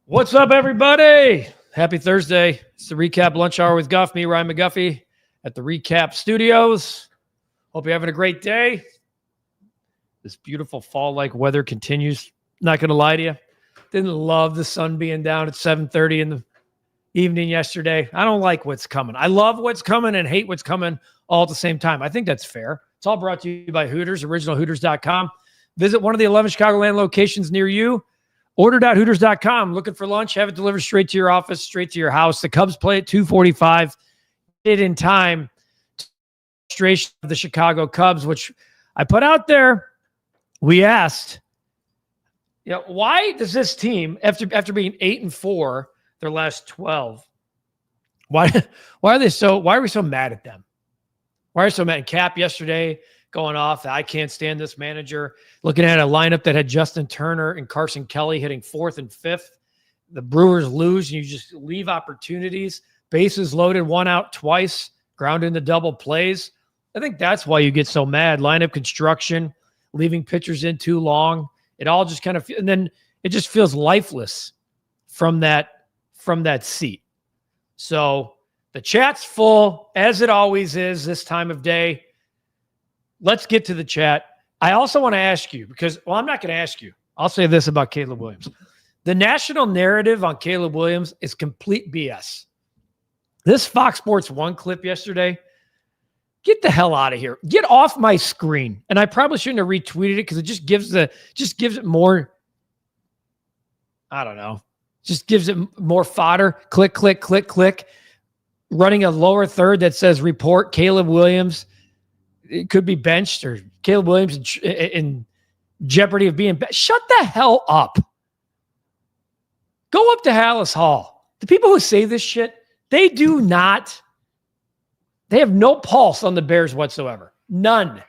What's up, everybody? Happy Thursday. It's the REKAP Lunch Hour with Guff, me, Ryan McGuffey, at the REKAP Studios. Hope you're having a great day. This beautiful fall-like weather continues. Not going to lie to you. Didn't love the sun being down at 7:30 in the evening yesterday. I don't like what's coming. I love what's coming and hate what's coming all at the same time. I think that's fair. It's all brought to you by Hooters, originalhooters.com. Visit one of the 11 Chicagoland locations near you. Order.hooters.com. Looking for lunch, have it delivered straight to your office, straight to your house. The Cubs play at 2:45. It in time. Illustration of the Chicago Cubs, which I put out there. We asked, why does this team, after being 8-4 their last 12, why are we so mad at them? Why are we so mad? Cap yesterday going off. I can't stand this manager. Looking at a lineup that had Justin Turner and Carson Kelly hitting 4th and 5th. The Brewers lose, and you just leave opportunities. Bases loaded, 1 out twice, ground into double plays. I think that's why you get so mad. Lineup construction, leaving pitchers in too long. It all just kind of, and then it just feels lifeless from that seat. So the chat's full, as it always is this time of day. Let's get to the chat. I also want to ask you, because, I'm not going to ask you. I'll say this about Caleb Williams. The national narrative on Caleb Williams is complete BS. This Fox Sports 1 clip yesterday, get the hell out of here. Get off my screen. And I probably shouldn't have retweeted it because it just gives it more, I don't know, just gives it more fodder. Click, click, click, click. Running a lower third that says report Caleb Williams. It could be benched, or Caleb Williams in jeopardy of being benched. Shut the hell up. Go up to Hallis Hall. The people who say this shit, they have no pulse on the Bears whatsoever. None.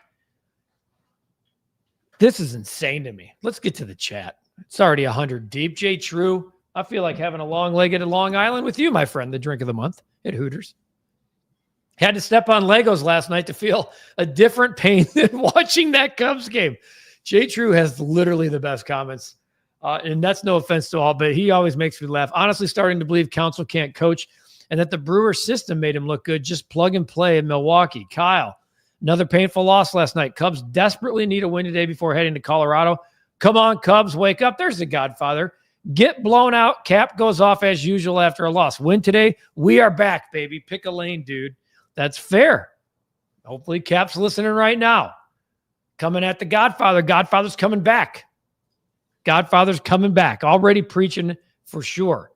This is insane to me. Let's get to the chat. It's already 100 deep. Jay True, I feel like having a long leg at Long Island with you, my friend, the drink of the month at Hooters. Had to step on Legos last night to feel a different pain than watching that Cubs game. Jay True has literally the best comments. And that's no offense to all, but he always makes me laugh. Honestly, starting to believe Council can't coach and that the Brewers system made him look good. Just plug and play in Milwaukee. Kyle, another painful loss last night. Cubs desperately need a win today before heading to Colorado. Come on, Cubs, wake up. There's the Godfather. Get blown out. Cap goes off as usual after a loss. Win today. We are back, baby. Pick a lane, dude. That's fair. Hopefully Cap's listening right now. Coming at the Godfather. Godfather's coming back. Godfather's coming back. Already preaching for sure.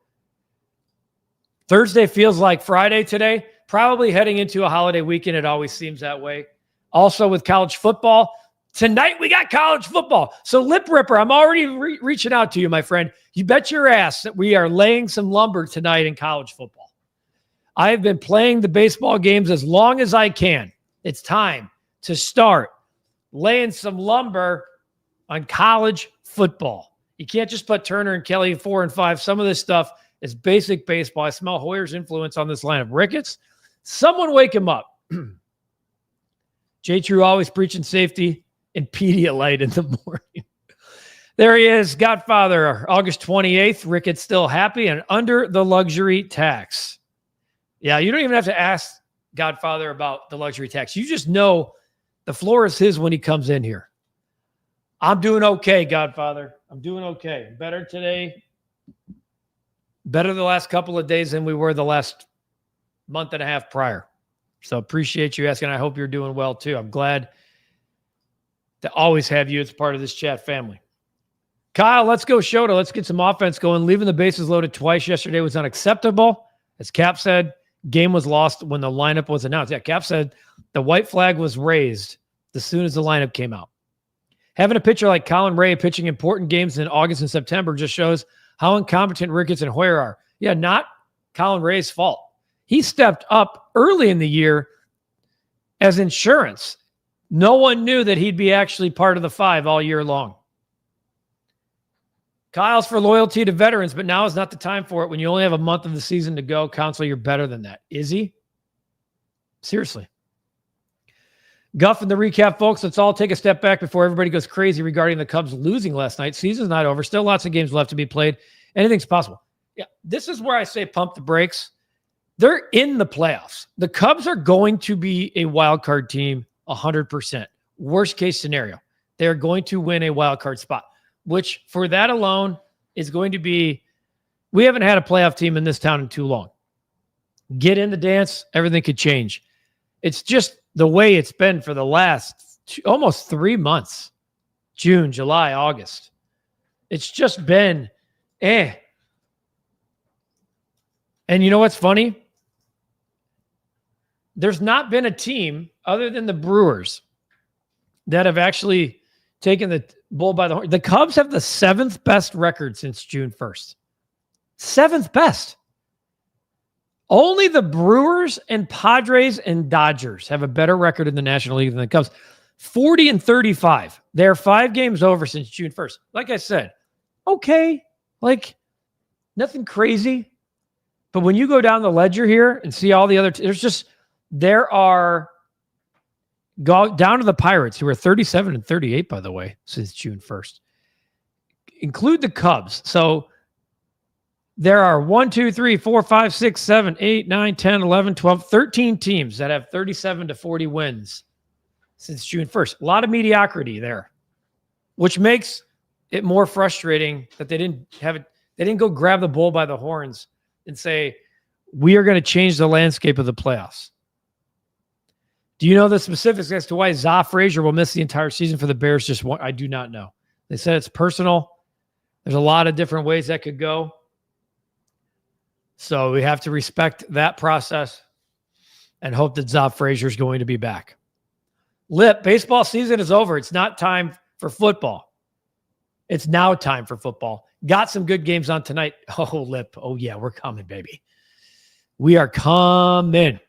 Thursday feels like Friday today. Probably heading into a holiday weekend. It always seems that way. Also with college football. Tonight we got college football. So Lip Ripper, I'm already reaching out to you, my friend. You bet your ass that we are laying some lumber tonight in college football. I have been playing the baseball games as long as I can. It's time to start laying some lumber on college football. You can't just put Turner and Kelly 4 and 5. Some of this stuff is basic baseball. I smell Hoyer's influence on this lineup. Ricketts, someone wake him up. J. True always preaching safety and Pedialyte in the morning. There he is, Godfather, August 28th. Ricketts still happy and under the luxury tax. Yeah, you don't even have to ask Godfather about the luxury tax. You just know the floor is his when he comes in here. I'm doing okay, Godfather. I'm doing okay. Better today. Better the last couple of days than we were the last month and a half prior. So appreciate you asking. I hope you're doing well too. I'm glad to always have you as part of this chat family. Kyle, let's go Shota. Let's get some offense going. Leaving the bases loaded twice yesterday was unacceptable. As Cap said, game was lost when the lineup was announced. Yeah, Cap said the white flag was raised as soon as the lineup came out. Having a pitcher like Colin Ray pitching important games in August and September just shows how incompetent Ricketts and Hoyer are. Yeah, not Colin Ray's fault. He stepped up early in the year as insurance. No one knew that he'd be actually part of the 5 all year long. Kyle's for loyalty to veterans, but now is not the time for it when you only have a month of the season to go. Counsel, you're better than that. Is he? Seriously. Guff and the recap, folks. Let's all take a step back before everybody goes crazy regarding the Cubs losing last night. Season's not over. Still lots of games left to be played. Anything's possible. Yeah, this is where I say pump the brakes. They're in the playoffs. The Cubs are going to be a wild card team 100%. Worst case scenario, they're going to win a wild card spot, which for that alone is going to be, we haven't had a playoff team in this town in too long. Get in the dance, everything could change. It's just the way it's been for the last almost 3 months. June, July, August. It's just been And you know what's funny? There's not been a team other than the Brewers that have actually taken the bull by the horn. The Cubs have the 7th best record since June 1st. 7th best. Only the Brewers and Padres and Dodgers have a better record in the National League than the Cubs. 40-35. They're 5 games over since June 1st. Like I said, okay, like nothing crazy. But when you go down the ledger here and see all the other, go down to the Pirates, who are 37-38, by the way, since June 1st. Include the Cubs. So there are 1, 2, 3, 4, 5, 6, 7, 8, 9, 10, 11, 12, 13 teams that have 37-40 wins since June 1st. A lot of mediocrity there, which makes it more frustrating that they didn't have it. They didn't go grab the bull by the horns and say, we are going to change the landscape of the playoffs. Do you know the specifics as to why Zoff Frazier will miss the entire season for the Bears? I do not know. They said it's personal. There's a lot of different ways that could go. So we have to respect that process and hope that Zoff Frazier is going to be back. Baseball season is over. It's not time for football. It's now time for football. Got some good games on tonight. Oh, Lip. Oh, yeah, we're coming, baby. We are coming.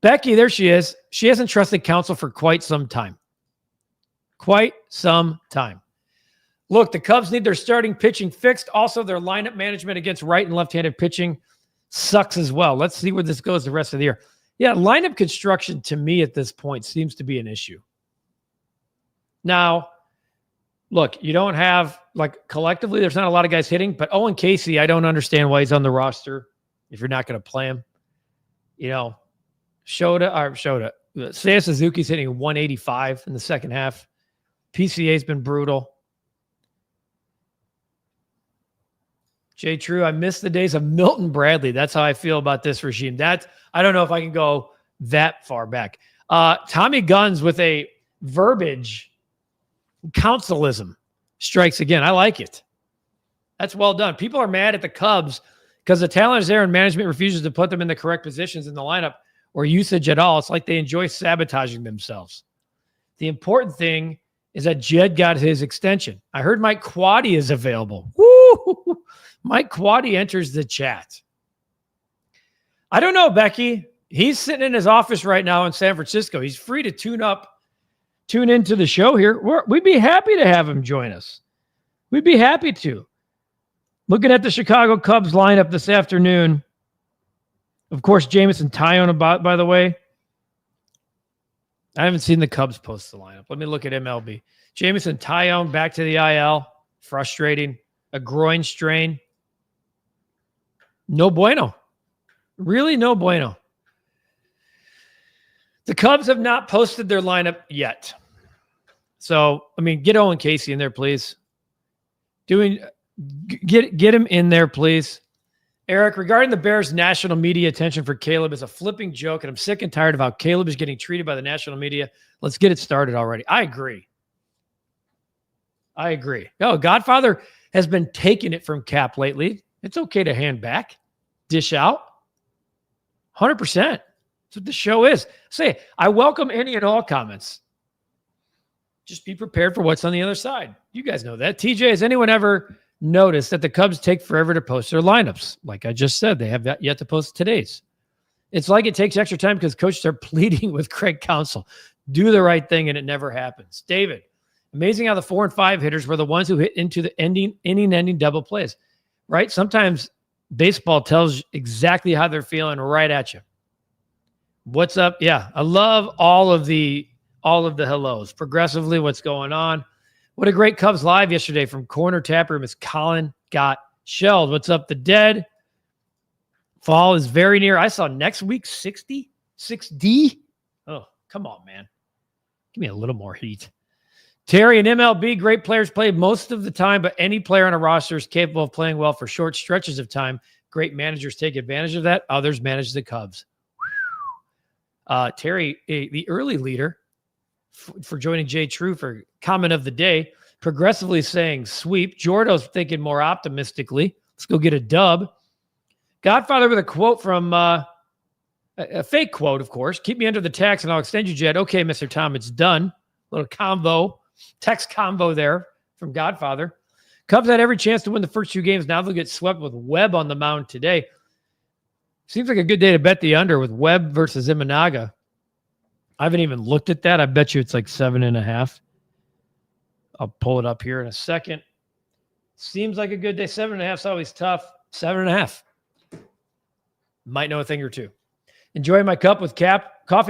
Becky, there she is. She hasn't trusted counsel for quite some time. Look, the Cubs need their starting pitching fixed. Also, their lineup management against right and left-handed pitching sucks as well. Let's see where this goes the rest of the year. Yeah, lineup construction to me at this point seems to be an issue. Now, look, you don't have, collectively, there's not a lot of guys hitting, but Owen Casey, I don't understand why he's on the roster if you're not going to play him. Seiya Suzuki's hitting 185 in the second half. PCA's been brutal. Jay True, I miss the days of Milton Bradley. That's how I feel about this regime. I don't know if I can go that far back. Tommy Guns with a verbiage councilism strikes again. I like it. That's well done. People are mad at the Cubs because the talent is there and management refuses to put them in the correct positions in the lineup or usage at all. It's like they enjoy sabotaging themselves. The important thing is that Jed got his extension. I heard Mike Quaddy is available. Woo! Mike Quaddy enters the chat. I don't know, Becky. He's sitting in his office right now in San Francisco. He's free to tune into the show here. We'd be happy to have him join us. We'd be happy to. Looking at the Chicago Cubs lineup this afternoon. Of course, Jameson Taillon, by the way. I haven't seen the Cubs post the lineup. Let me look at MLB. Jameson Taillon back to the IL. Frustrating. A groin strain. No bueno. Really no bueno. The Cubs have not posted their lineup yet. So, get Owen Casey in there, please. Get him in there, please. Eric, regarding the Bears' national media attention for Caleb is a flipping joke, and I'm sick and tired of how Caleb is getting treated by the national media. Let's get it started already. I agree. No, Godfather has been taking it from Cap lately. It's okay to hand back, dish out. 100%. That's what the show is. Say, I welcome any and all comments. Just be prepared for what's on the other side. You guys know that. TJ, has anyone ever noticed that the Cubs take forever to post their lineups? Like I just said, they have yet to post today's. It's like it takes extra time because coaches are pleading with Craig Counsell. Do the right thing, and it never happens. David, amazing how the 4 and 5 hitters were the ones who hit into the inning-ending double plays, right? Sometimes baseball tells exactly how they're feeling right at you. What's up? Yeah, I love all of the hellos. Progressively, what's going on? What a great Cubs live yesterday from Corner Tap Room as Colin got shelled. What's up, the dead? Fall is very near. I saw next week 60, 6D. Oh, come on, man. Give me a little more heat. Terry and MLB, great players play most of the time, but any player on a roster is capable of playing well for short stretches of time. Great managers take advantage of that. Others manage the Cubs. Terry, the early leader for joining Jay True for comment of the day, progressively saying sweep. Jordo's thinking more optimistically. Let's go get a dub. Godfather with a quote from a fake quote, of course. Keep me under the tax and I'll extend you, Jed. Okay, Mr. Tom, it's done. Little combo, text combo there from Godfather. Cubs had every chance to win the first 2 games. Now they'll get swept with Webb on the mound today. Seems like a good day to bet the under with Webb versus Imanaga. I haven't even looked at that. I bet you it's like 7.5. I'll pull it up here in a second. Seems like a good day. 7.5 is always tough. 7.5. Might know a thing or two. Enjoy my coffee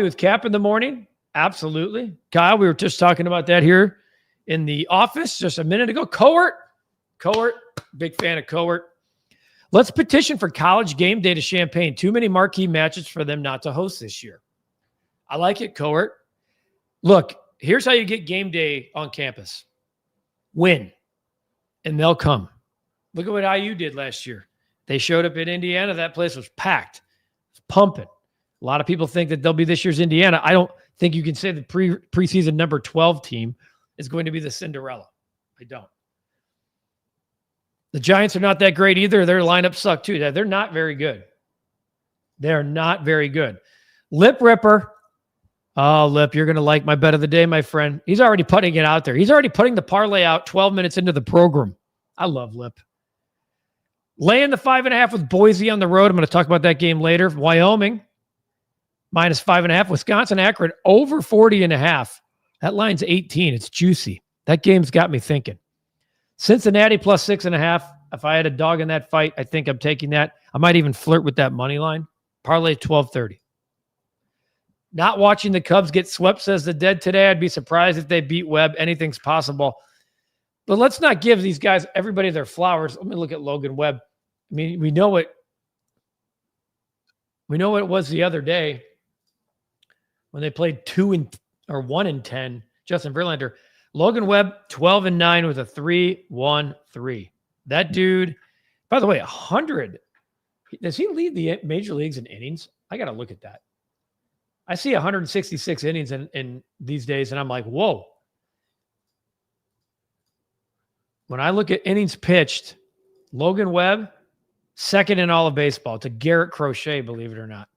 with Cap in the morning. Absolutely. Kyle, we were just talking about that here in the office just a minute ago. Cohort, big fan of Cohort. Let's petition for college game day to Champaign. Too many marquee matches for them not to host this year. I like it, Cohort. Look, here's how you get game day on campus. Win, and they'll come. Look at what IU did last year. They showed up in Indiana. That place was packed. It was pumping. A lot of people think that they'll be this year's Indiana. I don't think you can say the preseason number 12 team is going to be the Cinderella. I don't. The Giants are not that great either. Their lineup sucked too. They're not very good. They're not very good. Lip Ripper. Oh, Lip, you're going to like my bet of the day, my friend. He's already putting it out there. He's already putting the parlay out 12 minutes into the program. I love Lip. Laying the 5.5 with Boise on the road. I'm going to talk about that game later. Wyoming, -5.5. Wisconsin, Akron, over 40.5. That line's 18. It's juicy. That game's got me thinking. Cincinnati +6.5. If I had a dog in that fight, I think I'm taking that. I might even flirt with that money line. Parlay 12.30. Not watching the Cubs get swept, says the dead today. I'd be surprised if they beat Webb. Anything's possible. But let's not give these guys, everybody their flowers. Let me look at Logan Webb. I mean, we know what it was the other day when they played 1-10. Justin Verlander. Logan Webb, 12-9 with a 3.13. That dude, by the way, 100. Does he lead the major leagues in innings? I got to look at that. I see 166 innings in these days, and I'm like, whoa. When I look at innings pitched, Logan Webb, second in all of baseball to Garrett Crochet, believe it or not.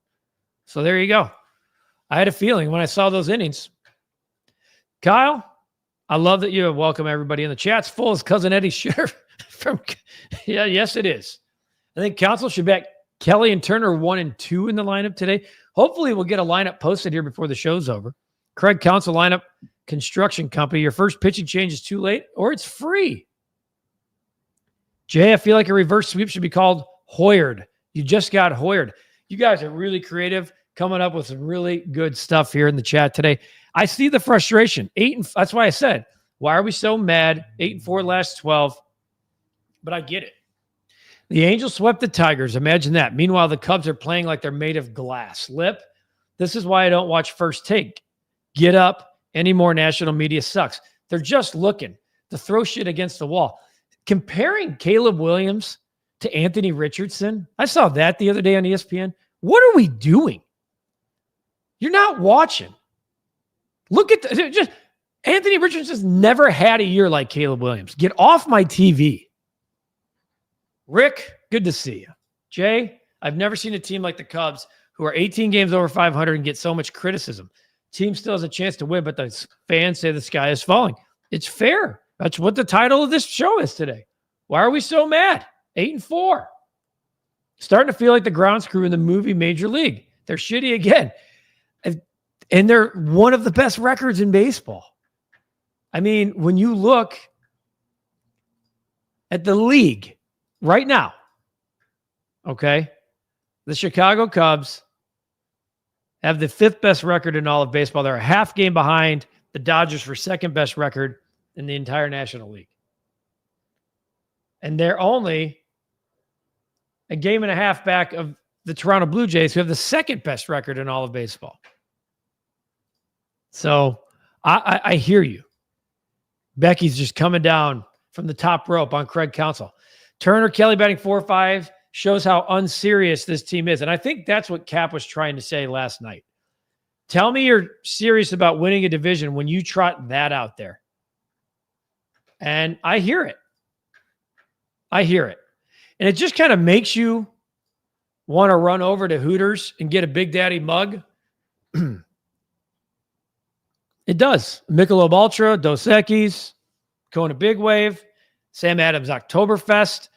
So there you go. I had a feeling when I saw those innings. Kyle, I love that you welcome everybody in the chat's full as Cousin Eddie Sheriff from. Yeah, yes, it is. I think Council should bet Kelly and Turner 1 and 2 in the lineup today. Hopefully, we'll get a lineup posted here before the show's over. Craig Council lineup construction company. Your first pitching change is too late, or it's free. Jay, I feel like a reverse sweep should be called Hoyered. You just got Hoyered. You guys are really creative, coming up with some really good stuff here in the chat today. I see the frustration. That's why I said, why are we so mad? 8-4 last 12. But I get it. The Angels swept the Tigers. Imagine that. Meanwhile, the Cubs are playing like they're made of glass. Lip, this is why I don't watch First Take. Get up. Any more national media sucks. They're just looking to throw shit against the wall. Comparing Caleb Williams to Anthony Richardson, I saw that the other day on ESPN. What are we doing? You're not watching. Look at just Anthony Richardson's never had a year like Caleb Williams. Get off my TV. Rick, good to see you. Jay, I've never seen a team like the Cubs who are 18 games over 500 and get so much criticism. Team still has a chance to win, but the fans say the sky is falling. It's fair. That's what the title of this show is today. Why are we so mad? 8-4. Starting to feel like the grounds crew in the movie Major League. They're shitty again. And they're one of the best records in baseball. I mean, when you look at the league right now, okay, the Chicago Cubs have the 5th best record in all of baseball. They're a half game behind the Dodgers for 2nd best record in the entire National League. And they're only a game and a half back of the Toronto Blue Jays, who have the second best record in all of baseball. So I hear you. Becky's just coming down from the top rope on Craig Counsell. Turner Kelly batting 4-5 shows how unserious this team is. And I think that's what Cap was trying to say last night. Tell me you're serious about winning a division when you trot that out there. And I hear it. I hear it. And it just kind of makes you want to run over to Hooters and get a Big Daddy mug. It does. Michelob Ultra, Dos Equis, Kona Big Wave, Sam Adams Oktoberfest.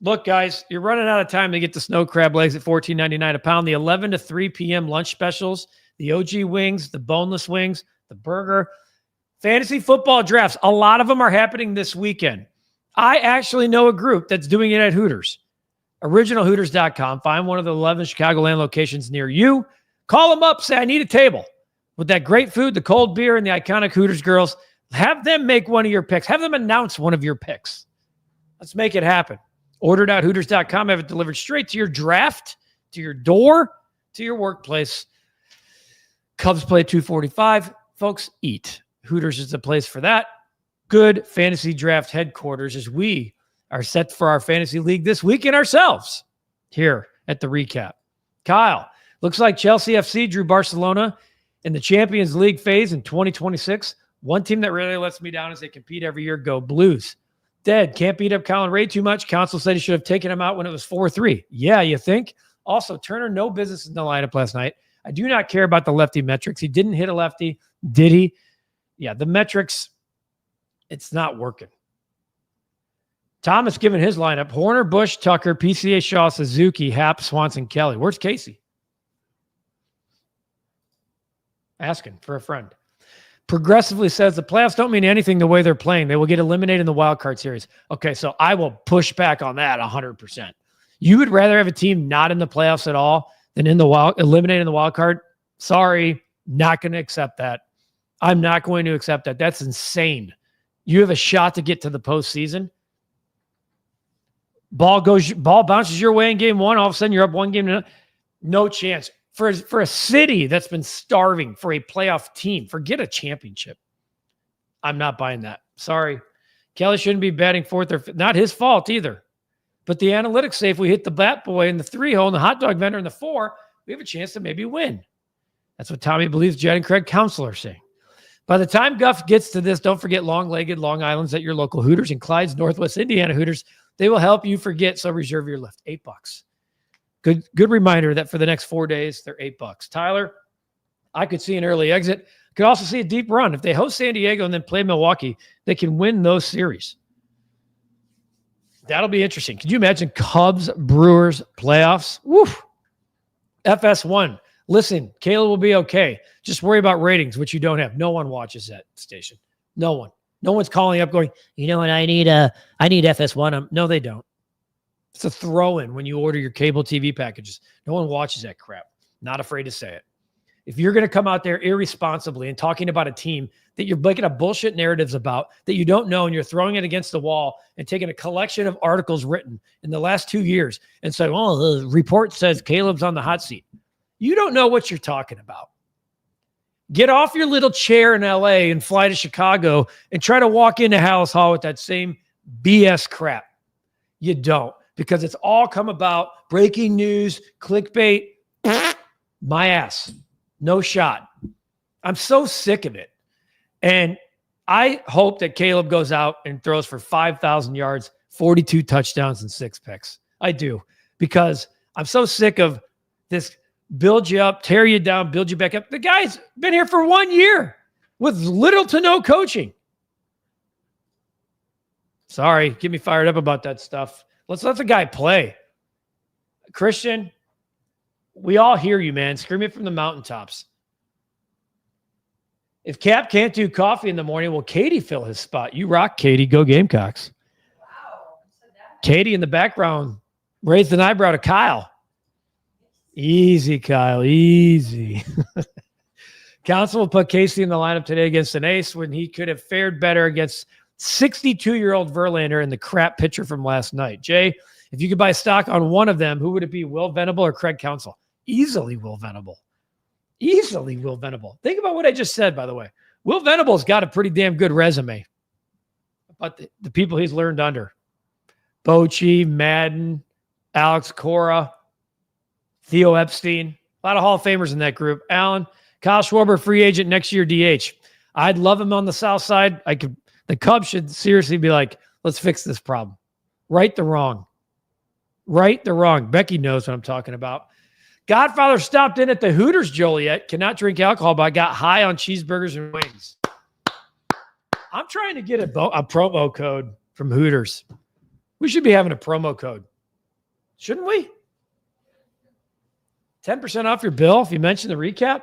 Look, guys, you're running out of time to get the snow crab legs at $14.99 a pound. The 11 to 3 p.m. lunch specials, the OG wings, the boneless wings, the burger. Fantasy football drafts, a lot of them are happening this weekend. I actually know a group that's doing it at Hooters. OriginalHooters.com. Find one of the 11 Chicagoland locations near you. Call them up. Say, I need a table. With that great food, the cold beer, and the iconic Hooters girls, have them make one of your picks. Have them announce one of your picks. Let's make it happen. Order.Hooters.com. Have it delivered straight to your draft, to your door, to your workplace. Cubs play 2:45. Folks, eat. Hooters is the place for that. Good fantasy draft headquarters as we are set for our fantasy league this weekend ourselves here at the Recap. Kyle, looks like Chelsea FC drew Barcelona in the Champions League phase in 2026. One team that really lets me down as they compete every year. Go Blues. Dead. Can't beat up Colin Ray too much. Counsell said he should have taken him out when it was 4-3. Yeah, you think? Also, Turner, no business in the lineup last night. I do not care about the lefty metrics. He didn't hit a lefty. Did he? Yeah, the metrics, it's not working. Thomas given his lineup. Horner, Bush, Tucker, PCA, Shaw, Suzuki, Happ, Swanson, Kelly. Where's Casey? Asking for a friend. Progressively says the playoffs don't mean anything the way they're playing. They will get eliminated in the wild card series. Okay, so I will push back on that 100%. You would rather have a team not in the playoffs at all than eliminated in the wild card? Sorry, not going to accept that. I'm not going to accept that. That's insane. You have a shot to get to the postseason. Ball bounces your way in game one. All of a sudden, you're up one game to none. No chance. For a city that's been starving for a playoff team, forget a championship. I'm not buying that. Sorry. Kelly shouldn't be batting fourth or fifth. Not his fault either. But the analytics say if we hit the bat boy in the 3-hole and the hot dog vendor in the 4, we have a chance to maybe win. That's what Tommy believes Jed and Craig Counsell are saying. By the time Guff gets to this, don't forget long-legged Long Island's at your local Hooters and Clyde's Northwest Indiana Hooters. They will help you forget, so reserve your lift. $8. Good reminder that for the next 4 days, they're $8. Tyler, I could see an early exit. Could also see a deep run. If they host San Diego and then play Milwaukee, they can win those series. That'll be interesting. Could you imagine Cubs, Brewers, playoffs? Woo! FS1. Listen, Caleb will be okay. Just worry about ratings, which you don't have. No one watches that station. No one. No one's calling up going, you know what, I need FS1. No, they don't. It's a throw-in when you order your cable TV packages. No one watches that crap. Not afraid to say it. If you're going to come out there irresponsibly and talking about a team that you're making up bullshit narratives about that you don't know and you're throwing it against the wall and taking a collection of articles written in the last 2 years and saying, oh, the report says Caleb's on the hot seat. You don't know what you're talking about. Get off your little chair in LA and fly to Chicago and try to walk into Hallis Hall with that same BS crap. You don't. Because it's all come about breaking news, clickbait, my ass. No shot. I'm so sick of it. And I hope that Caleb goes out and throws for 5,000 yards, 42 touchdowns, and 6 picks. I do. Because I'm so sick of this build you up, tear you down, build you back up. The guy's been here for 1 year with little to no coaching. Sorry, get me fired up about that stuff. Let's let the guy play. Christian, we all hear you, man. Scream it from the mountaintops. If Cap can't do coffee in the morning, will Katie fill his spot? You rock, Katie. Go Gamecocks. Wow. Katie in the background raised an eyebrow to Kyle. Easy, Kyle. Easy. Counsell will put Casey in the lineup today against an ace when he could have fared better against 62-year-old Verlander and the crap pitcher from last night. Jay, If you could buy stock on one of them, who would it be? Will Venable or Craig Counsell? Easily Will Venable. Easily Will Venable. Think about what I just said, by the way. Will Venable's got a pretty damn good resume. But the people he's learned under. Bochy, Madden, Alex Cora, Theo Epstein. A lot of Hall of Famers in that group. Allen, Kyle Schwarber, free agent next year, DH. I'd love him on the south side. The Cubs should seriously be like, let's fix this problem. Right the wrong. Right the wrong. Becky knows what I'm talking about. Godfather stopped in at the Hooters Joliet. Cannot drink alcohol, but I got high on cheeseburgers and wings. I'm trying to get a promo code from Hooters. We should be having a promo code. Shouldn't we? 10% off your bill if you mention the recap.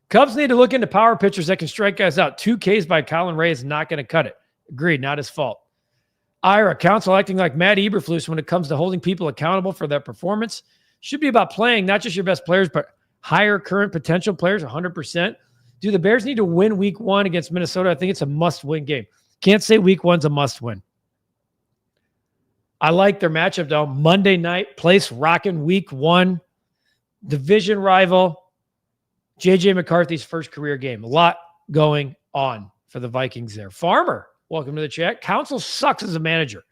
Cubs need to look into power pitchers that can strike guys out. 2 Ks by Colin Ray is not going to cut it. Agreed, not his fault. Ira, Counsell acting like Matt Eberflus when it comes to holding people accountable for their performance. Should be about playing not just your best players, but higher current potential players, 100%. Do the Bears need to win week 1 against Minnesota? I think it's a must-win game. Can't say week 1's a must-win. I like their matchup, though. Monday night, place rocking week 1. Division rival. J.J. McCarthy's first career game. A lot going on for the Vikings there. Farmer, welcome to the chat. Counsell sucks as a manager.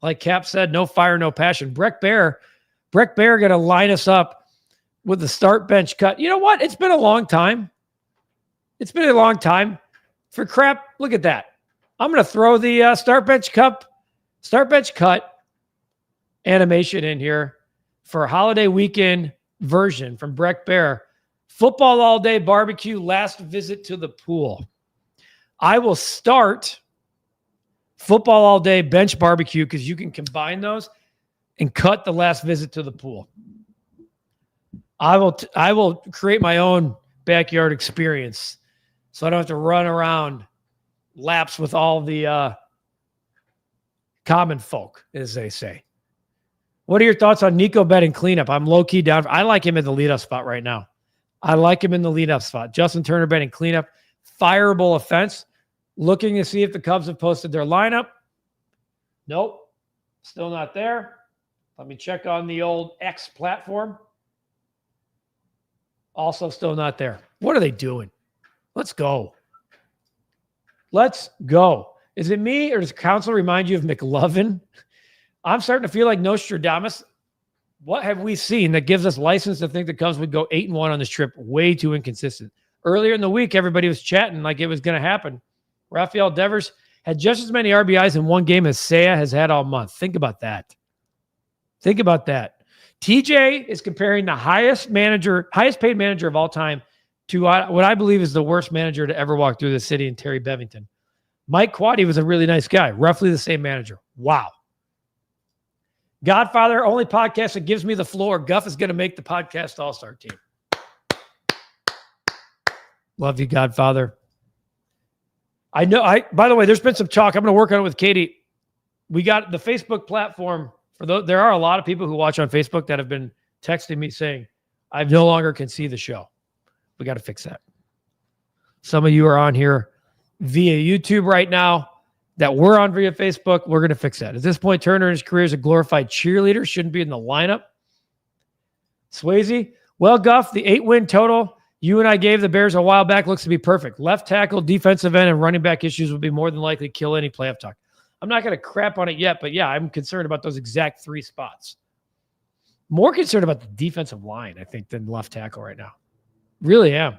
Like Cap said, no fire, no passion. Breck Bear going to line us up with the start bench cut. You know what? It's been a long time. It's been a long time. For crap, look at that. I'm going to throw the start bench cut animation in here for a holiday weekend version from Breck Bear. Football all day, barbecue, last visit to the pool. I will start football all day, bench barbecue, because you can combine those and cut the last visit to the pool. I will create my own backyard experience so I don't have to run around laps with all the common folk, as they say. What are your thoughts on Nico betting cleanup? I'm low-key down. I like him in the leadoff spot right now. Justin Turner betting cleanup. Fireable offense. Looking to see if the Cubs have posted their lineup. Nope. Still not there. Let me check on the old X platform. Also still not there. What are they doing? Let's go. Is it me or does Counsell remind you of McLovin? I'm starting to feel like Nostradamus. What have we seen that gives us license to think the Cubs would go 8-1 on this trip? Way too inconsistent. Earlier in the week, everybody was chatting like it was going to happen. Rafael Devers had just as many RBIs in one game as Seiya has had all month. Think about that. TJ is comparing the highest paid manager of all time to what I believe is the worst manager to ever walk through the city in Terry Bevington. Mike Quaddy was a really nice guy. Roughly the same manager. Wow. Godfather, only podcast that gives me the floor. Guff is going to make the podcast all-star team. Love you, Godfather. By the way, there's been some talk. I'm going to work on it with Katie. We got the Facebook platform. There are a lot of people who watch on Facebook that have been texting me saying, I no longer can see the show. We got to fix that. Some of you are on here via YouTube right now that we're on via Facebook. We're going to fix that. At this point, Turner in his career is a glorified cheerleader. Shouldn't be in the lineup. Swayze. Well, Guff, the 8-win total you and I gave the Bears a while back looks to be perfect. Left tackle, defensive end, and running back issues would be more than likely kill any playoff talk. I'm not going to crap on it yet, but yeah, I'm concerned about those exact 3 spots. More concerned about the defensive line, I think, than left tackle right now. Really am.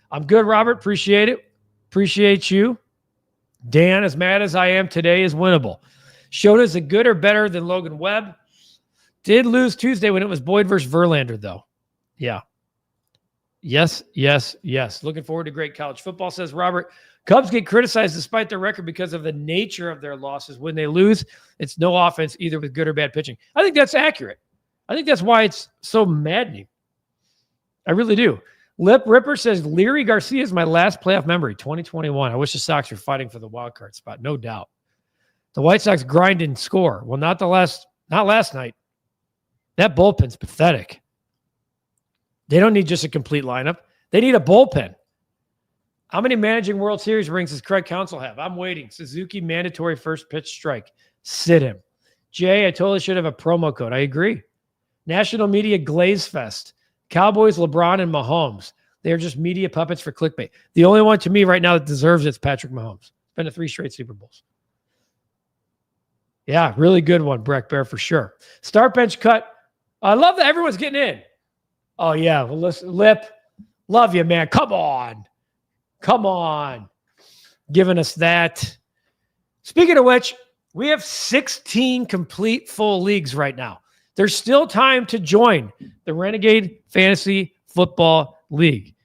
I'm good, Robert. Appreciate it. Appreciate you. Dan, as mad as I am today, is winnable. Shota's a good or better than Logan Webb. Did lose Tuesday when it was Boyd versus Verlander, though. Yeah. Yes. Looking forward to great college football, says Robert. Cubs get criticized despite their record because of the nature of their losses. When they lose, it's no offense, either with good or bad pitching. I think that's accurate. I think that's why it's so maddening. I really do. Lip Ripper says, Leary Garcia is my last playoff memory, 2021. I wish the Sox were fighting for the wild card spot, no doubt. The White Sox grind and score. Well, not last night. That bullpen's pathetic. They don't need just a complete lineup. They need a bullpen. How many managing World Series rings does Craig Counsell have? I'm waiting. Suzuki mandatory first pitch strike. Sit him. Jay, I totally should have a promo code. I agree. National Media Glaze Fest. Cowboys, LeBron, and Mahomes. They're just media puppets for clickbait. The only one to me right now that deserves it's Patrick Mahomes. Been to 3 straight Super Bowls. Yeah, really good one, Breck Bear, for sure. Start bench cut. I love that everyone's getting in. Oh, yeah. Well, listen, Lip, love you, man. Come on. Come on. Giving us that. Speaking of which, we have 16 complete full leagues right now. There's still time to join the Renegade Fantasy Football League.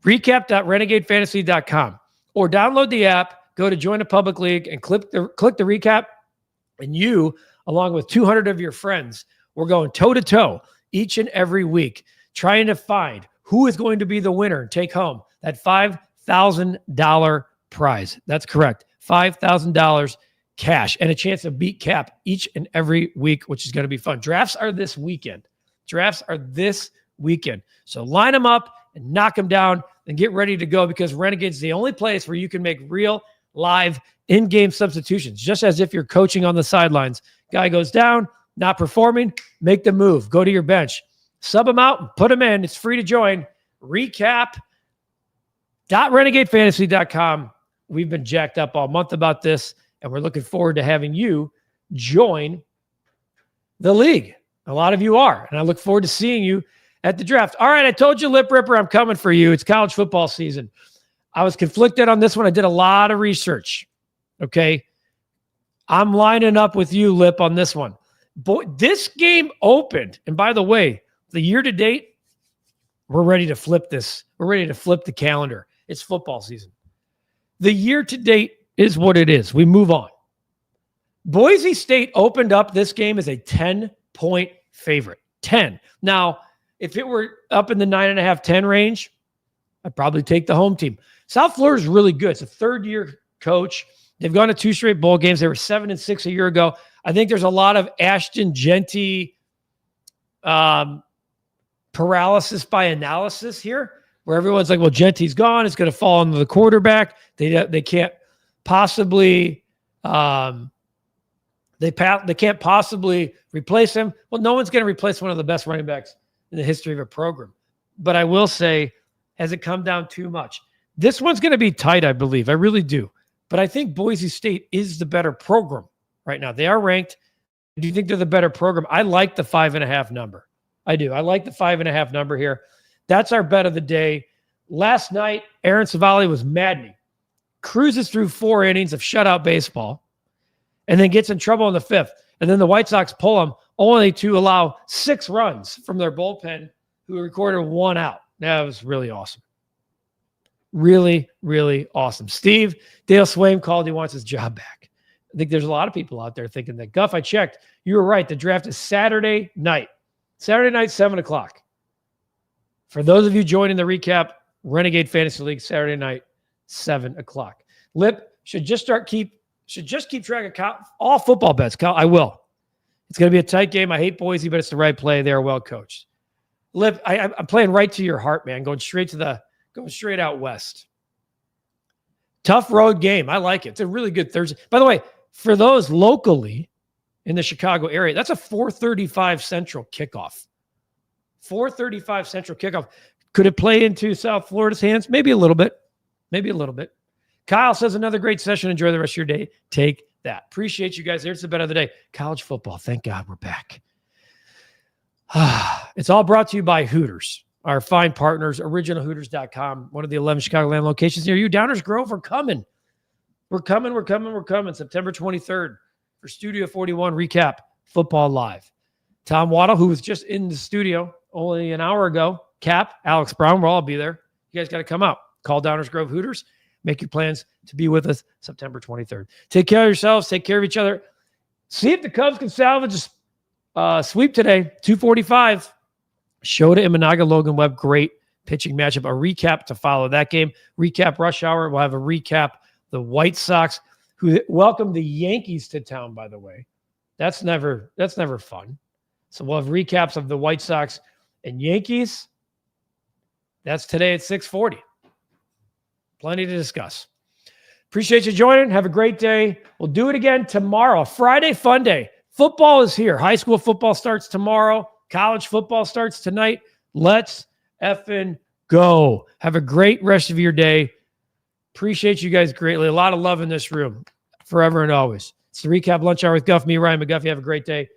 Recap.renegadefantasy.com or download the app, go to join a public league and click the recap, and you, along with 200 of your friends, we're going toe-to-toe each and every week, trying to find who is going to be the winner and take home that $5,000 prize. That's correct. $5,000 cash and a chance to beat Cap each and every week, which is going to be fun. Drafts are this weekend. So line them up and knock them down and get ready to go, because Renegade's the only place where you can make real, live, in-game substitutions, just as if you're coaching on the sidelines. Guy goes down, not performing, make the move. Go to your bench. Sub them out and put them in. It's free to join. Recap.renegadefantasy.com. We've been jacked up all month about this, and we're looking forward to having you join the league. A lot of you are, and I look forward to seeing you at the draft. All right, I told you, Lip Ripper, I'm coming for you. It's college football season. I was conflicted on this one. I did a lot of research, okay? I'm lining up with you, Lip, on this one. Boy, this game opened, and by the way, the year-to-date, we're ready to flip this. We're ready to flip the calendar. It's football season. The year-to-date is what it is. We move on. Boise State opened up this game as a 10-point favorite. 10. Now, if it were up in the 9.5, 10 range, I'd probably take the home team. South Florida is really good. It's a third-year coach. They've gone to 2 straight bowl games. They were 7-6 a year ago. I think there's a lot of Ashton Genty paralysis by analysis here, where everyone's like, well, Genty's gone. It's going to fall on the quarterback. They can't possibly they can't possibly replace him. Well, no one's going to replace one of the best running backs in the history of a program. But I will say, has it come down too much? This one's going to be tight, I believe. I really do. But I think Boise State is the better program right now. They are ranked. Do you think they're the better program? I like the 5.5 number. I do. I like the 5.5 number here. That's our bet of the day. Last night, Aaron Savali was maddening. Cruises through 4 innings of shutout baseball and then gets in trouble in the 5th. And then the White Sox pull him only to allow 6 runs from their bullpen, who recorded 1 out. That was really awesome. Really, really awesome. Steve, Dale Swaim called. He wants his job back. I think there's a lot of people out there thinking that. Guff, I checked. You were right. The draft is Saturday night. Saturday night, 7 o'clock. For those of you joining the Recap Renegade Fantasy League, Saturday night, 7 o'clock. Lip should just keep track of all football bets. I will. It's going to be a tight game. I hate Boise, but it's the right play. They are well coached. Lip, I'm playing right to your heart, man. Going straight out west. Tough road game. I like it. It's a really good Thursday. By the way, for those locally in the Chicago area, that's a 4:35 Central kickoff. 4:35 Central kickoff. Could it play into South Florida's hands? Maybe a little bit. Kyle says, another great session. Enjoy the rest of your day. Take that. Appreciate you guys. There's the bet of the day. College football. Thank God we're back. It's all brought to you by Hooters, our fine partners, originalhooters.com, one of the 11 Chicagoland locations near you. Downers Grove, we're coming. We're coming. September 23rd for Studio 41 Recap Football Live. Tom Waddle, who was just in the studio only an hour ago, Cap, Alex Brown, we'll all be there. You guys got to come out. Call Downers Grove Hooters. Make your plans to be with us September 23rd. Take care of yourselves. Take care of each other. See if the Cubs can salvage a sweep today. 2:45. Shota Imanaga, Logan Webb. Great pitching matchup. A recap to follow that game. Recap rush hour. We'll have a recap. The White Sox, who welcomed the Yankees to town, by the way. That's never fun. So we'll have recaps of the White Sox and Yankees. That's today at 6:40. Plenty to discuss. Appreciate you joining. Have a great day. We'll do it again tomorrow. Friday, fun day. Football is here. High school football starts tomorrow. College football starts tonight. Let's effing go. Have a great rest of your day. Appreciate you guys greatly. A lot of love in this room forever and always. It's the Recap Lunch Hour with Guff, me, Ryan McGuffey. Have a great day.